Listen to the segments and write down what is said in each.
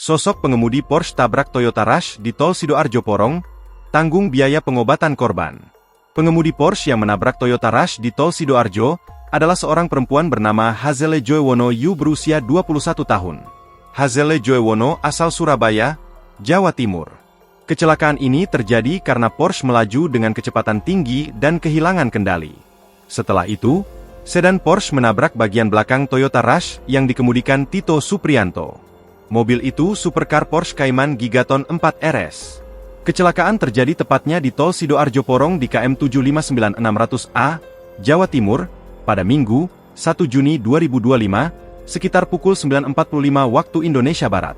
Sosok pengemudi Porsche tabrak Toyota Rush di Tol Sidoarjo Porong, tanggung biaya pengobatan korban. Pengemudi Porsche yang menabrak Toyota Rush di Tol Sidoarjo adalah seorang perempuan bernama Hazele Joewono Yu berusia 21 tahun. Hazele Joewono asal Surabaya, Jawa Timur. Kecelakaan ini terjadi karena Porsche melaju dengan kecepatan tinggi dan kehilangan kendali. Setelah itu, sedan Porsche menabrak bagian belakang Toyota Rush yang dikemudikan Tito Supriyanto. Mobil itu supercar Porsche Cayman Gigaton 4 RS. Kecelakaan terjadi tepatnya di Tol Sidoarjo Porong di KM 759600A, Jawa Timur, pada Minggu, 1 Juni 2025, sekitar pukul 9.45 waktu Indonesia Barat.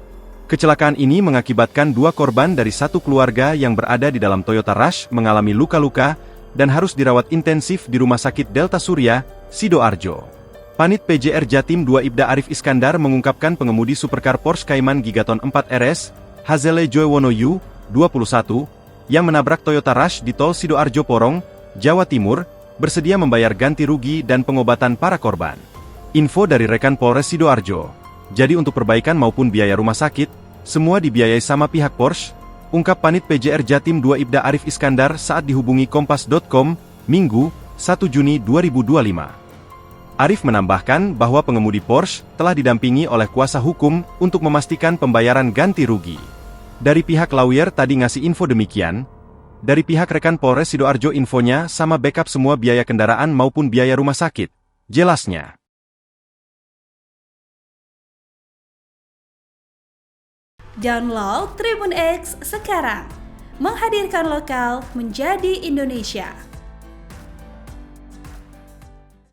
Kecelakaan ini mengakibatkan 2 korban dari satu keluarga yang berada di dalam Toyota Rush mengalami luka-luka dan harus dirawat intensif di Rumah Sakit Delta Surya, Sidoarjo. Panit PJR Jatim 2 Ibda Arif Iskandar mengungkapkan pengemudi supercar Porsche Cayman Gigaton 4 RS, Hazele Joewono Yu, 21, yang menabrak Toyota Rush di Tol Sidoarjo Porong, Jawa Timur, bersedia membayar ganti rugi dan pengobatan para korban. Info dari rekan Polres Sidoarjo. Jadi untuk perbaikan maupun biaya rumah sakit, semua dibiayai sama pihak Porsche, ungkap Panit PJR Jatim 2 Ibda Arif Iskandar saat dihubungi Kompas.com, Minggu, 1 Juni 2025. Arif menambahkan bahwa pengemudi Porsche telah didampingi oleh kuasa hukum untuk memastikan pembayaran ganti rugi. Dari pihak lawyer tadi ngasih info demikian. Dari pihak rekan Polres Sidoarjo infonya sama backup semua biaya kendaraan maupun biaya rumah sakit, jelasnya. Download Tribun X sekarang, menghadirkan lokal menjadi Indonesia.